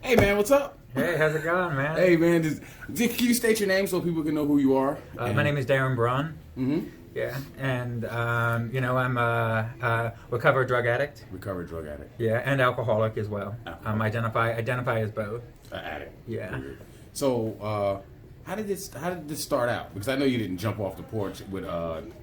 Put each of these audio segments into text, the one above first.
Hey man, what's up? Hey, how's it going, man? Hey man, can you state your name so people can know who you are? My name is Darren Braun. Mm-hmm. Yeah, and I'm a recovered drug addict. Recovered drug addict. Yeah, and alcoholic as well. Alcoholic. Identify as both. Addict. Yeah. So, how did this start out? Because I know you didn't jump off the porch with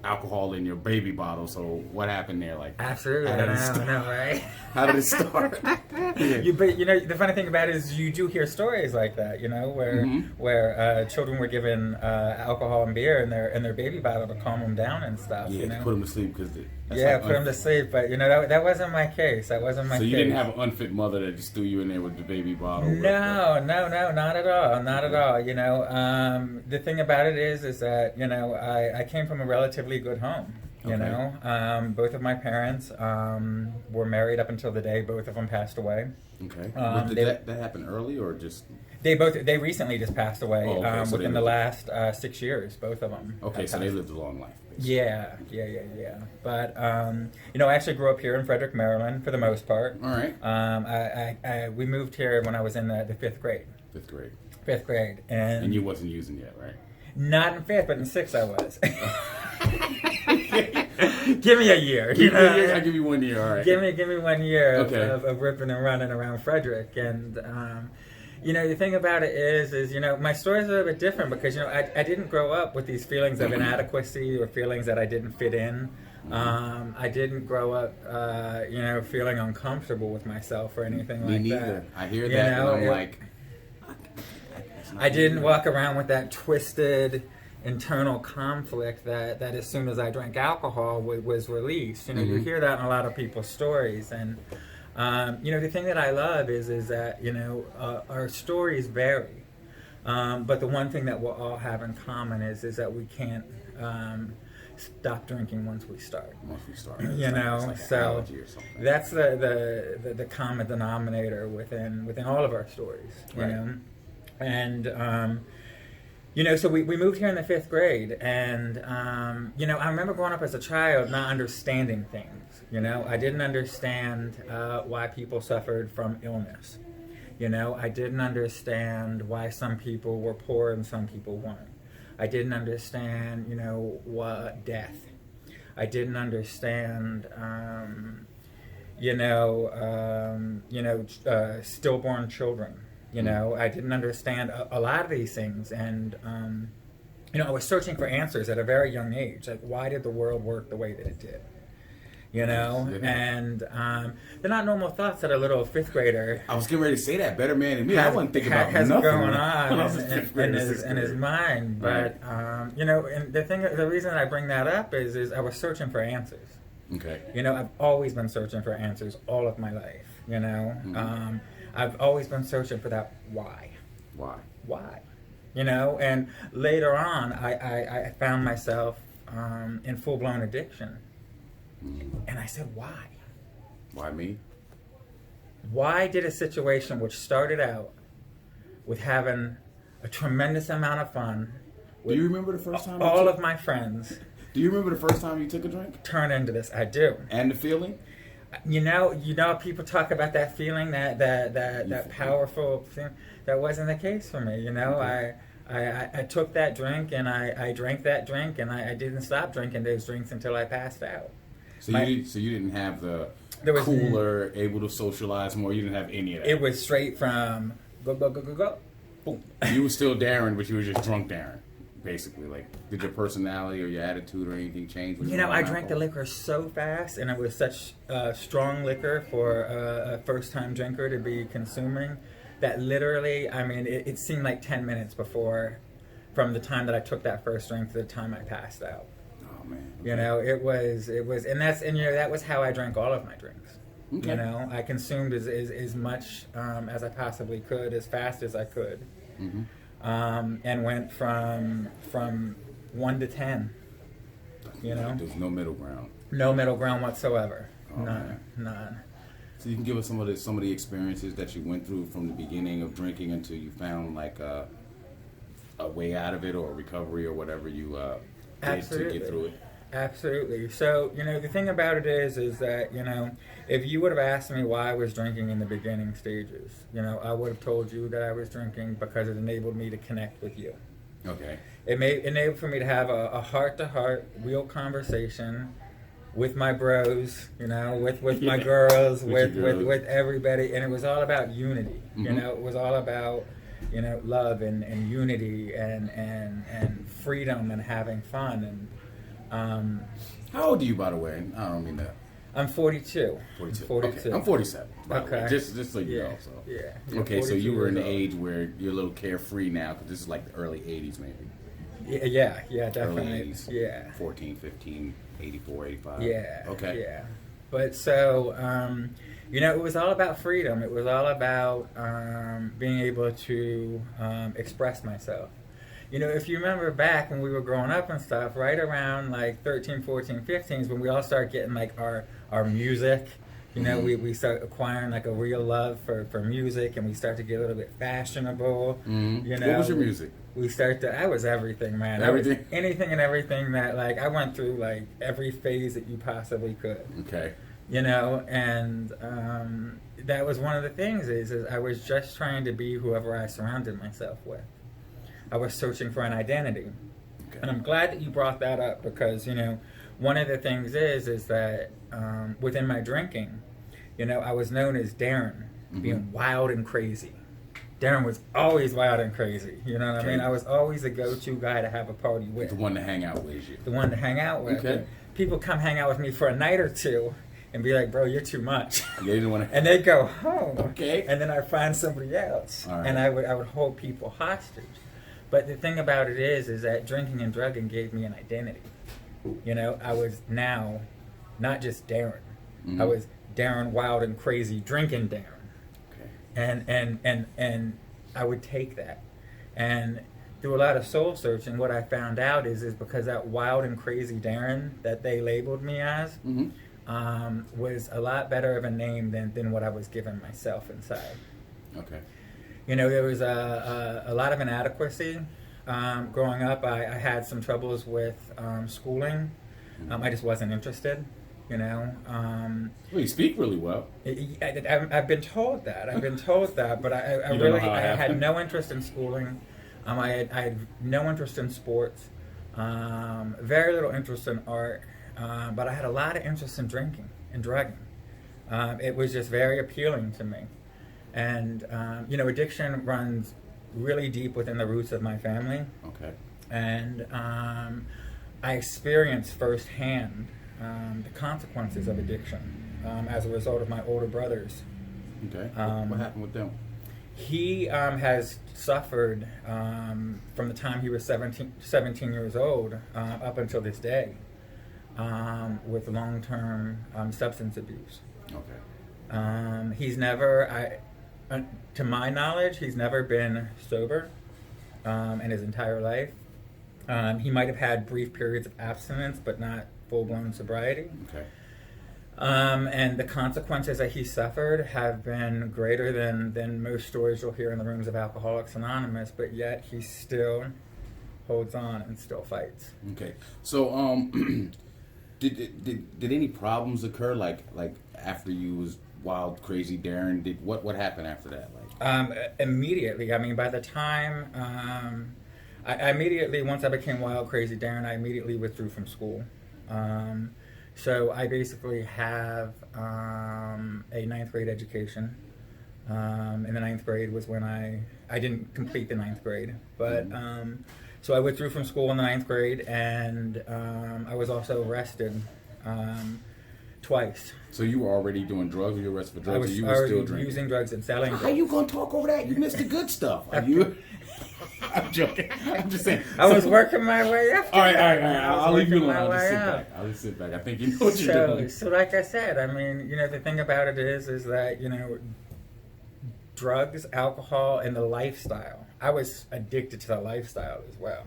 alcohol in your baby bottle. So what happened there? Like, Absolutely, I know, right? How did it start? But the funny thing about it is you do hear stories like that, where children were given alcohol and beer in their baby bottle to calm them down and stuff. Yeah, to put them to sleep because put them to sleep. But that wasn't my case. That wasn't my case. So you didn't have an unfit mother that just threw you in there with the baby bottle? No, not at all, not at all. The thing about it is that I came from a relatively good home. Both of my parents were married up until the day both of them passed away. Okay. Did that happen early or just? They recently just passed away. Oh, okay. So within the last 6 years, both of them. Okay, so they lived a long life. Basically. Yeah. But I actually grew up here in Frederick, Maryland, for the most part. All right. We moved here when I was in the fifth grade. Fifth grade, and you wasn't using yet, right? Not in fifth, but in sixth I was. Give me a year. I'll give you 1 year. All right. Give me 1 year of ripping and running around Frederick, and the thing about it is my story's a little bit different because I didn't grow up with these feelings of inadequacy or feelings that I didn't fit in. I didn't grow up, feeling uncomfortable with myself or anything like that. Me neither. I hear that, and I'm like. I didn't walk around with that twisted internal conflict that as soon as I drank alcohol was released. You hear that in a lot of people's stories, and the thing that I love is that our stories vary, but the one thing that we'll all have in common is that we can't stop drinking once we start. So that's the common denominator within all of our stories. And so we moved here in the fifth grade, and I remember growing up as a child not understanding things. I didn't understand why people suffered from illness. I didn't understand why some people were poor and some people weren't. I didn't understand what death. I didn't understand stillborn children. I didn't understand a lot of these things, and I was searching for answers at a very young age. Like, why did the world work the way that it did? And they're not normal thoughts that a little fifth grader. I was getting ready to say that. Better man than me. I wasn't thinking about nothing going on in his mind. But and the reason I bring that up is I was searching for answers. Okay. I've always been searching for answers all of my life. I've always been searching for that why. Why? And later on, I found myself in full-blown addiction. And I said, why? Why me? Why did a situation which started out with having a tremendous amount of fun with Do you remember the first time? All of my friends. Do you remember the first time you took a drink? Turn into this. I do. And the feeling? People talk about that feeling, that powerful thing. That wasn't the case for me. Okay. I took that drink and I drank that drink, and I didn't stop drinking those drinks until I passed out. So you didn't have the cooler, able to socialize more. You didn't have any of that. It was straight from go, boom. You were still Darren, but you were just drunk Darren. Basically, like, did your personality or your attitude or anything change? I drank the liquor so fast, and it was such strong liquor for a first-time drinker to be consuming that literally, it seemed like 10 minutes from the time that I took that first drink to the time I passed out. Oh man! Okay. It was, and that was how I drank all of my drinks. Okay. I consumed as much as I possibly could, as fast as I could. Mm-hmm. And went from 1 to 10. There's no middle ground. No middle ground whatsoever. Oh, None. So you can give us some of the experiences that you went through from the beginning of drinking until you found like a way out of it, or a recovery, or whatever you did to get through it. Absolutely. So, the thing about it is that, if you would have asked me why I was drinking in the beginning stages, I would have told you that I was drinking because it enabled me to connect with you. Okay. It enabled for me to have a heart-to-heart, real conversation with my bros, with my girls, with everybody. And it was all about unity. Mm-hmm. It was all about, love and unity and freedom and having fun. And how old are you, by the way? I don't mean that. I'm 42. 42. 42. Okay. I'm 47. Okay. Just so you know. So. Yeah. Okay, so you were in the years old. age where you're a little carefree now, because this is like the early 80s maybe. Yeah, definitely. Early 80s. Yeah. 14, 15, 84, 85. Yeah. Okay. Yeah. But so, it was all about freedom. It was all about being able to express myself. If you remember back when we were growing up and stuff, right around like 13, 14, 15 is when we all started getting like our music. Mm-hmm. We start acquiring like a real love for music, and we start to get a little bit fashionable. Mm-hmm. What was your music? I was everything, man. Everything? I was anything and everything that, like, I went through, like, every phase that you possibly could. Okay. And that was one of the things is I was just trying to be whoever I surrounded myself with. I was searching for an identity. Okay. And I'm glad that you brought that up because, one of the things is that within my drinking, I was known as Darren, Mm-hmm. being wild and crazy. Darren was always wild and crazy. You know what I mean? I was always the go-to guy to have a party with. The one to hang out with you. The one to hang out with. Okay. People come hang out with me for a night or two and be like, bro, you're too much. They didn't want to. And they'd go home. Okay. And then I'd find somebody else. All right. And I would hold people hostage. But the thing about it is that drinking and drugging gave me an identity. I was now not just Darren. Mm-hmm. I was Darren wild and crazy drinking Darren. And I would take that. And through a lot of soul searching, what I found out is because that wild and crazy Darren that they labeled me as Mm-hmm. Was a lot better of a name than what I was giving myself inside. Okay. There was a lot of inadequacy. Growing up, I had some troubles with schooling. I just wasn't interested. Well, you speak really well. I've been told that. But I You don't really know how it had happened? no interest in schooling. I had no interest in sports. Very little interest in art. But I had a lot of interest in drinking and drugging. It was just very appealing to me. And addiction runs really deep within the roots of my family. Okay. And I experienced firsthand the consequences of addiction as a result of my older brothers. Okay. What happened with them? He has suffered from the time he was 17 years old up until this day with long-term substance abuse. Okay. He's never, to my knowledge, he's never been sober in his entire life. He might have had brief periods of abstinence, but not full-blown sobriety. Okay. And the consequences that he suffered have been greater than most stories you'll hear in the rooms of Alcoholics Anonymous, but yet he still holds on and still fights. Okay. So, did any problems occur like after you was wild, crazy Darren? What happened after that? Immediately. I mean, by the time I immediately, once I became wild, crazy Darren, I immediately withdrew from school. So I basically have a ninth grade education. In the ninth grade was when I didn't complete the ninth grade, but so I withdrew from school in the ninth grade, and I was also arrested twice. So you were already doing drugs? You were arrested for drugs, I was or you were still already drinking? using drugs and selling drugs. How you gonna talk over that? You missed the good stuff. Are you? I'm joking. I'm just saying. I was working my way up. All right. I'll leave you alone. My I'll just way sit up. back. I'll just sit back. I think you know what you're doing. So like I said, I mean, the thing about it is that, drugs, alcohol, and the lifestyle. I was addicted to the lifestyle as well.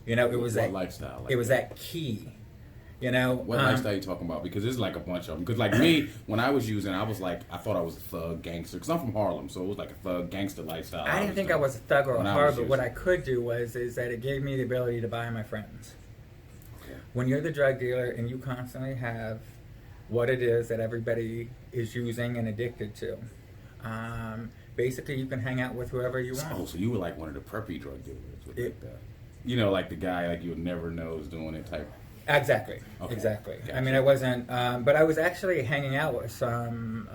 It was what lifestyle? It was that key. What lifestyle are you talking about? Because there's like a bunch of them. Because like me, when I was using, I was like, I thought I was a thug gangster. Because I'm from Harlem, so it was like a thug gangster lifestyle. I didn't think I was a thug or a when I hard, was but what using. I could do is that it gave me the ability to buy my friends. Okay. when you're the drug dealer and you constantly have what it is that everybody is using and addicted to, basically you can hang out with whoever you want. Oh, so you were like one of the preppy drug dealers with like that. You know, like the guy like you'll never know is doing it type. Exactly. Okay. Exactly. Gotcha. I mean, I wasn't, but I was actually hanging out with some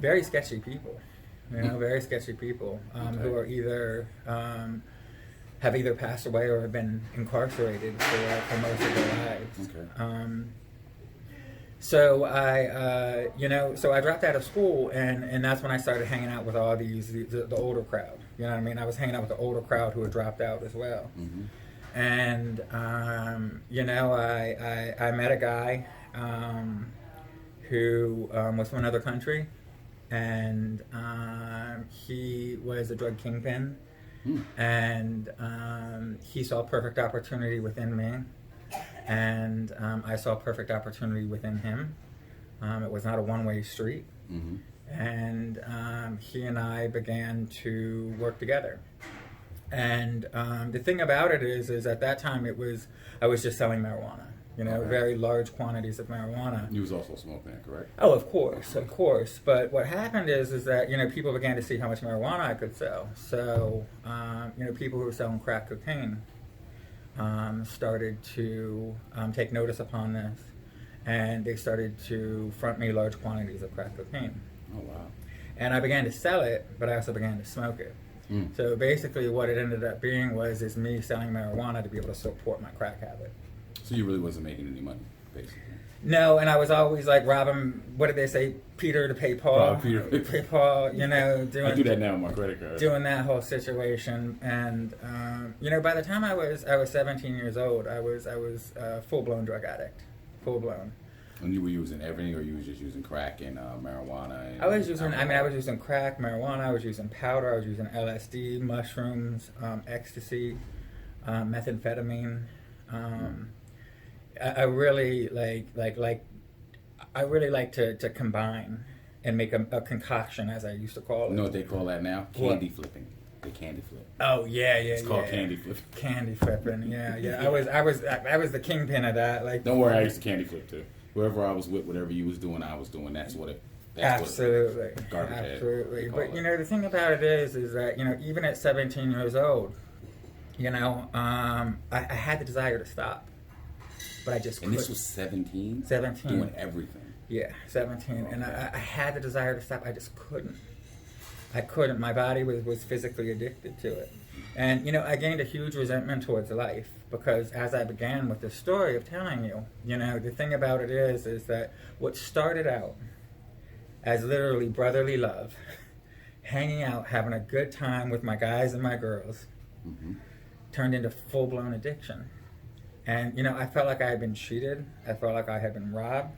very sketchy people. You know, very sketchy people Okay. who are either have either passed away or have been incarcerated for most of their lives. Okay. So I dropped out of school, and that's when I started hanging out with all the older crowd. You know what I mean? I was hanging out with the older crowd who had dropped out as well. Mm-hmm. And I met a guy who was from another country, and he was a drug kingpin, and he saw perfect opportunity within me, and I saw perfect opportunity within him. It was not a one-way street. Mm-hmm. And he and I began to work together. And the thing about it is at that time I was just selling marijuana, Okay. very large quantities of marijuana. You was also smoking it, correct? Oh, of course. But what happened is that people began to see how much marijuana I could sell. So people who were selling crack cocaine started to take notice upon this, and they started to front me large quantities of crack cocaine. Oh wow. And I began to sell it, but I also began to smoke it. So basically what it ended up being was me selling marijuana to be able to support my crack habit. So you really wasn't making any money, basically. No, and I was always like robbing, what did they say, Peter to pay Paul? Peter. Pay Paul, doing... I do that now on my credit card. Doing that whole situation. And, by the time I was 17 years old, I was a full-blown drug addict. Full-blown. And you were using everything, or you was just using crack and marijuana? And I was using crack, marijuana, I was using powder, I was using LSD, mushrooms, ecstasy, methamphetamine. I really I really like to combine and make a concoction, as I used to call it. You know what they call that now? Candy flipping. They candy flip. Oh yeah. It's called candy flip. Candy flipping, yeah. I was the kingpin of that. Like, don't worry, I used to candy flip too. Whoever I was with, whatever you was doing, I was doing. That's what it. Absolutely. Garbage head, Absolutely. But it. The thing about it is that even at 17 years old, I had the desire to stop, but I just couldn't. And this was 17. 17. Doing everything. Yeah, 17, and I had the desire to stop. I just couldn't. I couldn't. My body was physically addicted to it. And, I gained a huge resentment towards life because as I began with this story of telling you, the thing about it is that what started out as literally brotherly love, hanging out, having a good time with my guys and my girls, turned into full-blown addiction. And, I felt like I had been cheated. I felt like I had been robbed.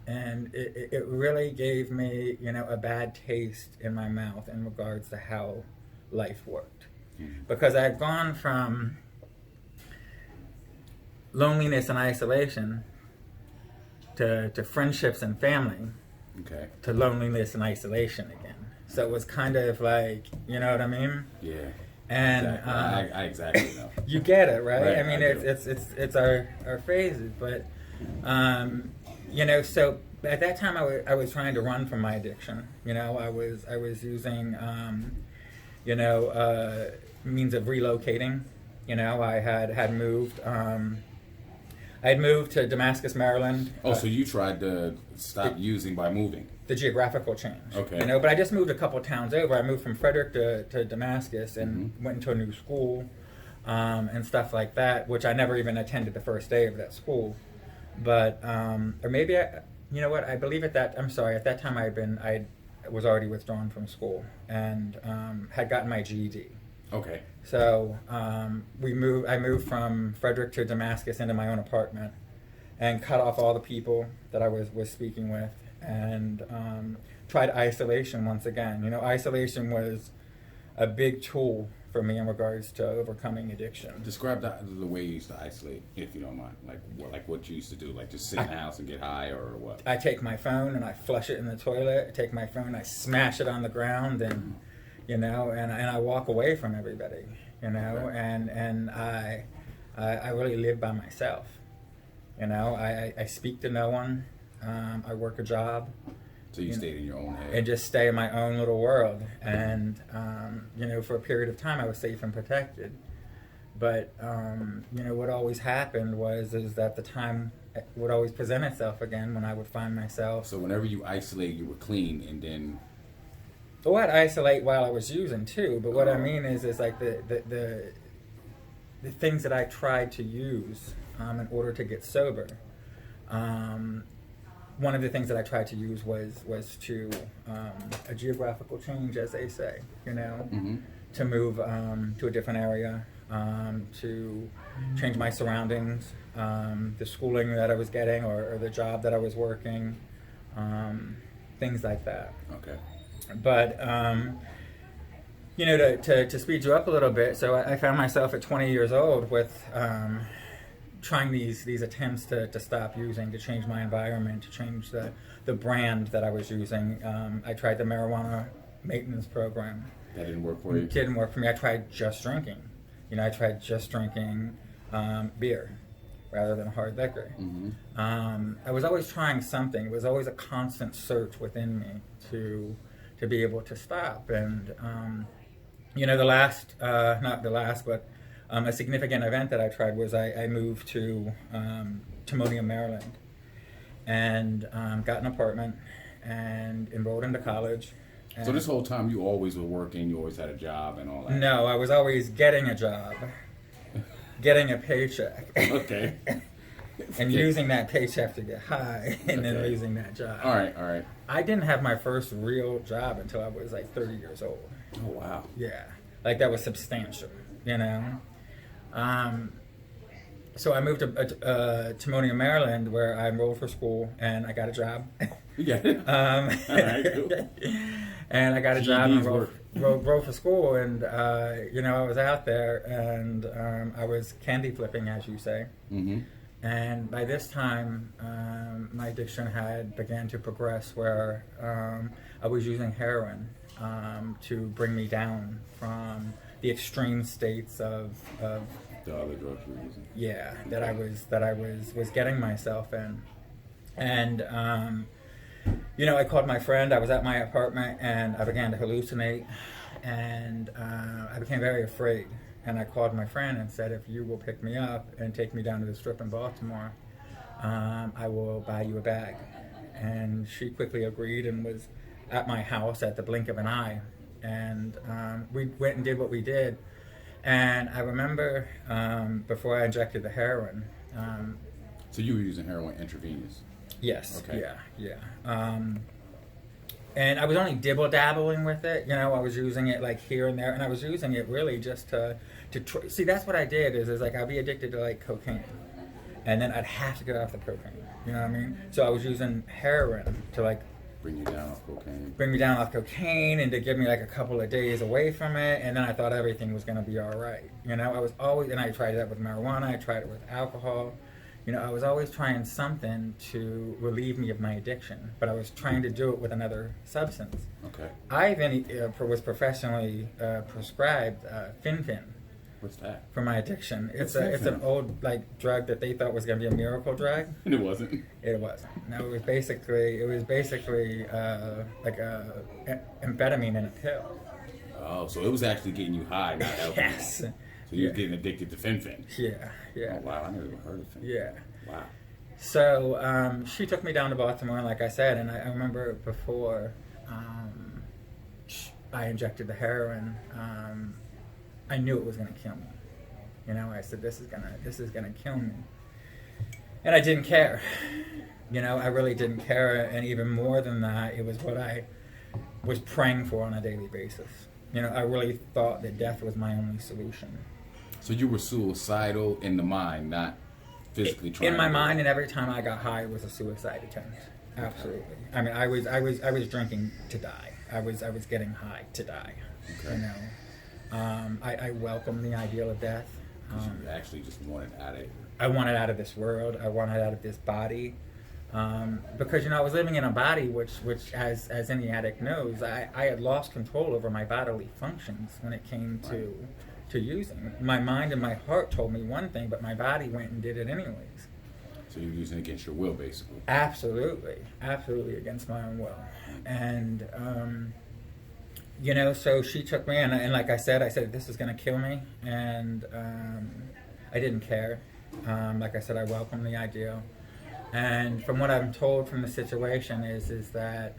And it really gave me, a bad taste in my mouth in regards to how life worked. Because I had gone from loneliness and isolation to friendships and family, to loneliness and isolation again. So it was kind of like, you know what I mean? Yeah. And exactly. I exactly know. You get it, right? I mean, I it's our phases, but so at that time I was trying to run from my addiction. I was using means of relocating. I had moved. I had moved to Damascus, Maryland. Oh, so you tried to stop using by moving? The geographical change. Okay. But I just moved a couple towns over. I moved from Frederick to Damascus and went into a new school and stuff like that, which I never even attended the first day of that school. But or maybe I believe at that time I was already withdrawn from school and had gotten my GED. Okay. So I moved from Frederick to Damascus into my own apartment and cut off all the people that I was speaking with and tried isolation once again. Isolation was a big tool for me in regards to overcoming addiction. Describe the way you used to isolate, if you don't mind. Like what you used to do, like just sit in the house and get high, or what? I take my phone and I flush it in the toilet. I take my phone, I smash it on the ground, and and I walk away from everybody. And I really live by myself. You know, I speak to no one. I work a job. So you stayed in your own head. And just stay in my own little world. And, you know, for a period of time I was safe and protected. But, you know, what always happened is that the time would always present itself again when I would find myself. So whenever you isolate, you were clean, and then... Oh, I'd isolate while I was using too, but what I mean is like the things that I tried to use in order to get sober. One of the things that I tried to use was to a geographical change, as they say, you know, to move to a different area, to change my surroundings, the schooling that I was getting or the job that I was working, things like that. Okay. But, you know, to speed you up a little bit, so I found myself at 20 years old with trying these attempts to stop using, to change my environment, to change the brand that I was using. I tried the marijuana maintenance program. That didn't work for you? It didn't work for me. I tried just drinking. You know, I tried just drinking beer rather than hard liquor. I was always trying something. It was always a constant search within me to be able to stop. And, you know, not the last, but a significant event that I tried was I moved to Timonium, Maryland, and got an apartment and enrolled into college. So this whole time you always were working, you always had a job and all that? No, I was always getting a job, getting a paycheck. Okay. And using that paycheck to get high, and then losing that job. All right. I didn't have my first real job until I was like 30 years old. Oh, wow. Yeah. Like that was substantial, you know? So I moved to Timonium, Maryland, where I enrolled for school, and I got a job. Yeah. All right, cool. And I got a job and enrolled for school, and, you know, I was out there, and I was candy flipping, as you say. And by this time, my addiction had began to progress where I was using heroin to bring me down from the extreme states of the other drugs you were using. Yeah, that I was getting myself in. And you know, I called my friend. I was at my apartment, and I began to hallucinate, and I became very afraid. And I called my friend and said, if you will pick me up and take me down to the Strip in Baltimore, I will buy you a bag. And she quickly agreed and was at my house at the blink of an eye. And we went and did what we did. And I remember before I injected the heroin. So you were using heroin intravenous? Yes. Okay. Yeah. And I was only dibble-dabbling with it. You know, I was using it like here and there, and I was using it really just to see, that's what I did is like I'd be addicted to like cocaine, and then I'd have to get off the cocaine. You know what I mean? So I was using heroin to like bring you down off cocaine. Bring me down off cocaine, and to give me like a couple of days away from it, and then I thought everything was going to be all right. You know, I was always, and I tried that with marijuana, I tried it with alcohol. You know, I was always trying something to relieve me of my addiction, but I was trying to do it with another substance. Okay. I even was professionally prescribed Fin-Fin. What's that? For my addiction. It's an old like drug that they thought was going to be a miracle drug. And it wasn't. It wasn't. No, it was basically like a amphetamine in a pill. Oh, so it was actually getting you high, not helping. Yes. So you were getting addicted to Fin-Fin. Yeah. Oh, wow, I never even heard of Fin-Fin. Yeah. Wow. So she took me down to Baltimore, like I said, and I remember before I injected the heroin, I knew it was going to kill me. You know, I said, this is gonna kill me. And I didn't care. You know, I really didn't care, and even more than that, it was what I was praying for on a daily basis. You know, I really thought that death was my only solution. So you were suicidal in the mind, not physically trying. In my mind, and every time I got high, it was a suicide attempt. Absolutely. I mean, I was drinking to die. I was getting high to die. Okay. You know, I welcome the ideal of death. You actually just wanted out of it. I wanted out of this world. I wanted out of this body. Because, you know, I was living in a body which as any addict knows, I had lost control over my bodily functions when it came to to using. My mind and my heart told me one thing, but my body went and did it anyways. So you're using it against your will, basically. Absolutely against my own will. And so she took me, and like I said, this is going to kill me, and I didn't care. Like I said, I welcomed the idea. And from what I'm told from the situation is that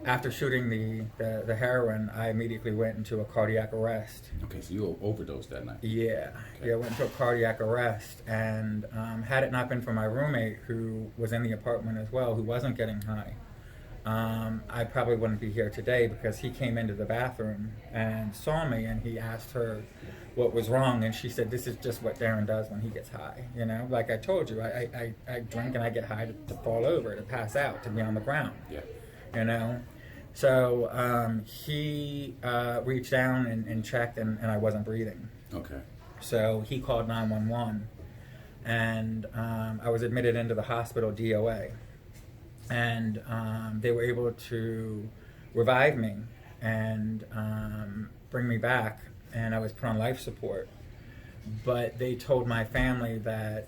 after shooting the heroin, I immediately went into a cardiac arrest. Okay, so you overdosed that night. Yeah, I went into a cardiac arrest, and had it not been for my roommate, who was in the apartment as well, who wasn't getting high, I probably wouldn't be here today, because he came into the bathroom and saw me, and he asked her what was wrong, and she said, "This is just what Darren does when he gets high." Like I told you, I drink and I get high to fall over, to pass out, to be on the ground. Yeah. So he reached down and checked, and I wasn't breathing. Okay. So he called 911, and I was admitted into the hospital DOA, and they were able to revive me and bring me back, and I was put on life support. But they told my family that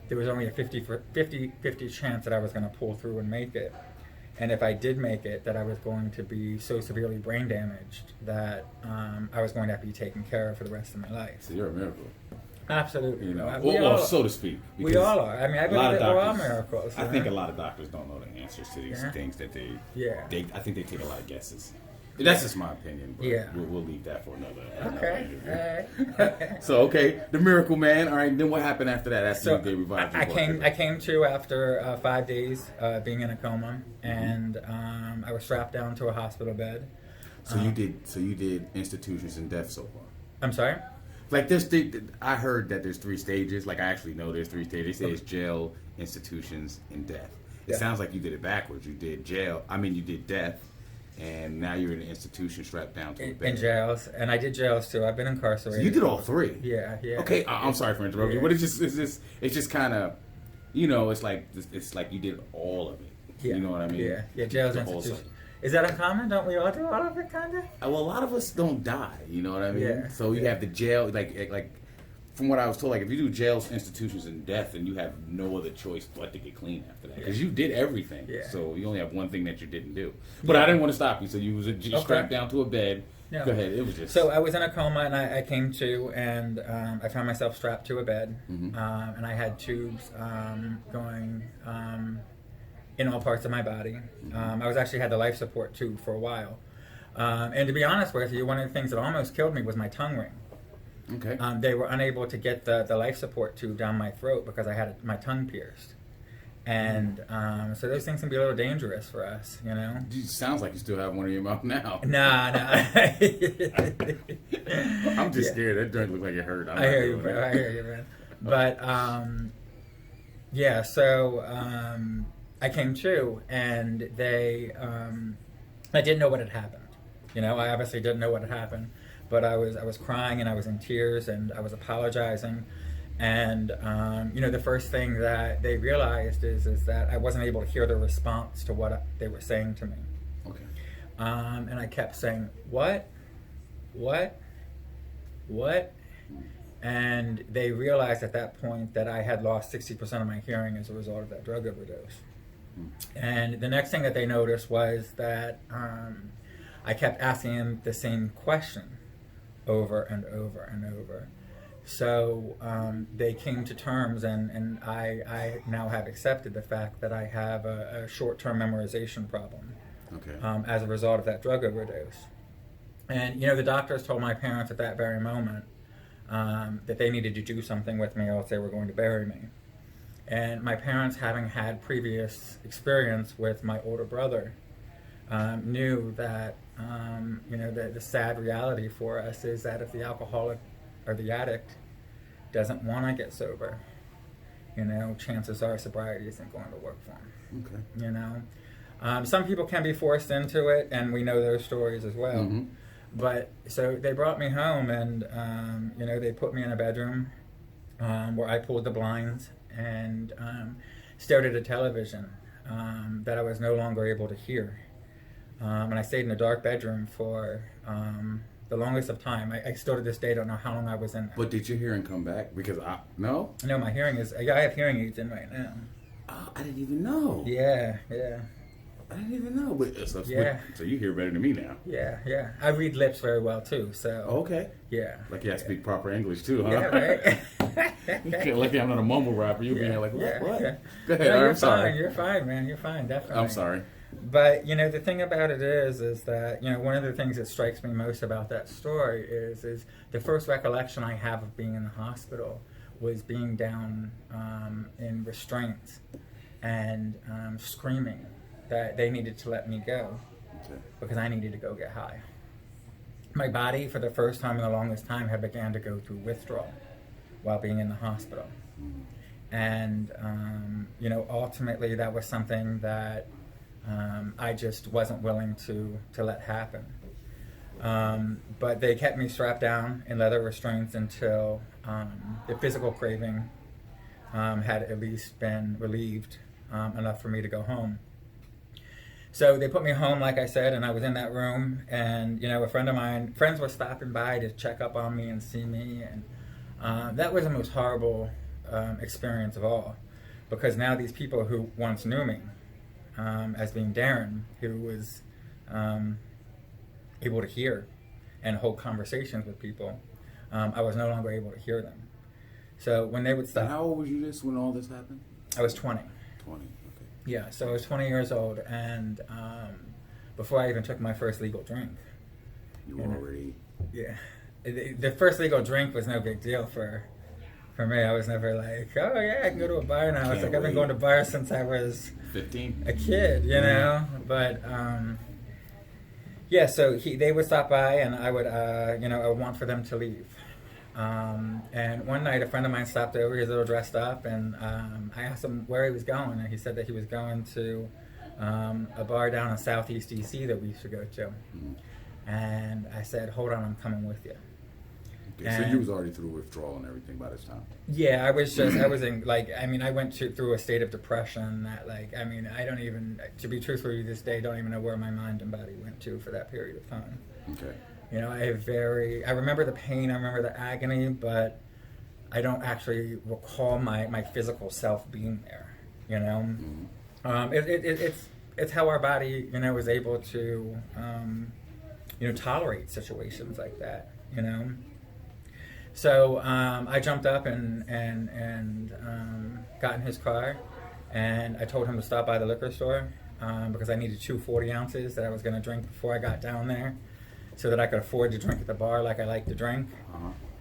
there was only a 50-50 chance that I was going to pull through and make it. And if I did make it, that I was going to be so severely brain damaged that I was going to have to be taken care of for the rest of my life. So you're a miracle. Absolutely. Or so to speak. We all are. I mean, I believe that we're all miracles. I think a lot of doctors don't know the answers to these things that they I think they take a lot of guesses. That's just my opinion, but we'll leave that for another interview. So, the Miracle Man. All right, then what happened after that? After they revived you? I came to after 5 days being in a coma, and I was strapped down to a hospital bed. So you did institutions and death so far. I'm sorry? Like I heard that there's 3 stages. Like I actually know there's 3 stages. They say it's jail, institutions, and death. It sounds like you did it backwards. You did jail. You did death. And now you're in an institution strapped down to a bed. In jails, and I did jails too. I've been incarcerated. So you did all 3. Yeah. Okay, I'm sorry for interrupting you, but it's just kind of, it's like you did all of it. Yeah. You know what I mean? Yeah. Jails, institutions. Is that uncommon? Don't we all do all of it, kind of? Well, a lot of us don't die. You know what I mean? Yeah. So you have the jail, like. From what I was told, like if you do jails, institutions, and death, then you have no other choice but to get clean after that, because you did everything. Yeah. So you only have one thing that you didn't do. But I didn't want to stop you, so you was just strapped down to a bed. No. Go ahead. It was just. So I was in a coma, and I came to, and I found myself strapped to a bed, Mm-hmm. and I had tubes going in all parts of my body. Mm-hmm. I was actually had the life support tube for a while, and to be honest with you, one of the things that almost killed me was my tongue ring. Okay. They were unable to get the life support tube down my throat because I had my tongue pierced. And so those things can be a little dangerous for us, It sounds like you still have one in your mouth now. Nah. I'm just scared. That joint look like it hurt. I hear you, bro. I hear you, man. But, so I came to, and I didn't know what had happened. I obviously didn't know what had happened. But I was crying, and I was in tears, and I was apologizing, and the first thing that they realized is that I wasn't able to hear the response to what they were saying to me. Okay. And I kept saying, what, and they realized at that point that I had lost 60% of my hearing as a result of that drug overdose. And the next thing that they noticed was that I kept asking them the same question over and over and over. So they came to terms, and I now have accepted the fact that I have a short-term memorization problem as a result of that drug overdose. And, the doctors told my parents at that very moment that they needed to do something with me, or else they were going to bury me. And my parents, having had previous experience with my older brother, knew that the sad reality for us is that if the alcoholic or the addict doesn't want to get sober, chances are sobriety isn't going to work for them. Okay. Some people can be forced into it, and we know those stories as well. Mm-hmm. But so they brought me home, and they put me in a bedroom where I pulled the blinds and stared at a television that I was no longer able to hear. And I stayed in a dark bedroom for the longest of time. I still to this day don't know how long I was in there. But did your hearing come back? Because no? No, my hearing is, I have hearing aids in right now. Oh, I didn't even know. Yeah. I didn't even know. So you hear better than me now. Yeah. I read lips very well too, so. Okay. Yeah. Like you have to speak proper English too, huh? Yeah, right. Lucky I'm not a mumble rapper. You'll be like, what? Yeah. Go ahead, no, I'm sorry. You're fine, man. You're fine, definitely. I'm sorry. But, the thing about it is that, one of the things that strikes me most about that story is the first recollection I have of being in the hospital was being down in restraints and screaming that they needed to let me go because I needed to go get high. My body, for the first time in the longest time, had began to go through withdrawal while being in the hospital. And, ultimately that was something that I just wasn't willing to let happen. But they kept me strapped down in leather restraints until the physical craving had at least been relieved enough for me to go home. So they put me home, like I said, and I was in that room, and a friends were stopping by to check up on me and see me, and that was the most horrible experience of all, because now these people who once knew me as being Darren, who was able to hear and hold conversations with people, I was no longer able to hear them. So when they would stop... And how old were you when all this happened? I was 20. 20, okay. Yeah, so I was 20 years old, and before I even took my first legal drink. You were already... Yeah. The first legal drink was no big deal for me. I was never like, oh yeah, I can go to a bar now. It's like I've been going to bars since I was 15, a kid, But so they would stop by, and I would I would want for them to leave. And one night, a friend of mine stopped over. He was a little dressed up, and I asked him where he was going, and he said that he was going to a bar down in Southeast DC that we used to go to. And I said, hold on, I'm coming with you. Okay, so you was already through withdrawal and everything by this time? Yeah, I was in, I went through a state of depression that, I don't even, to be truthful with you this day, don't even know where my mind and body went to for that period of time. Okay. I remember the pain, I remember the agony, but I don't actually recall my physical self being there, It's how our body, is able to, tolerate situations like that, So I jumped up and got in his car, and I told him to stop by the liquor store because I needed 2 40 ounces that I was going to drink before I got down there, so that I could afford to drink at the bar like I like to drink.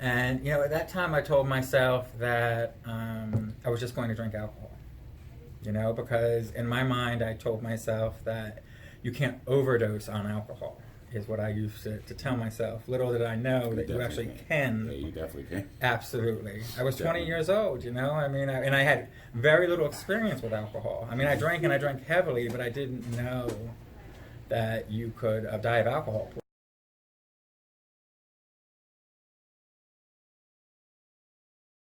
And at that time I told myself that I was just going to drink alcohol, because in my mind I told myself that you can't overdose on alcohol, is what I used to tell myself. Little did I know that you actually can. Yeah, you definitely can. Absolutely. I was 20 years old, and I had very little experience with alcohol. I drank, and I drank heavily, but I didn't know that you could die of alcohol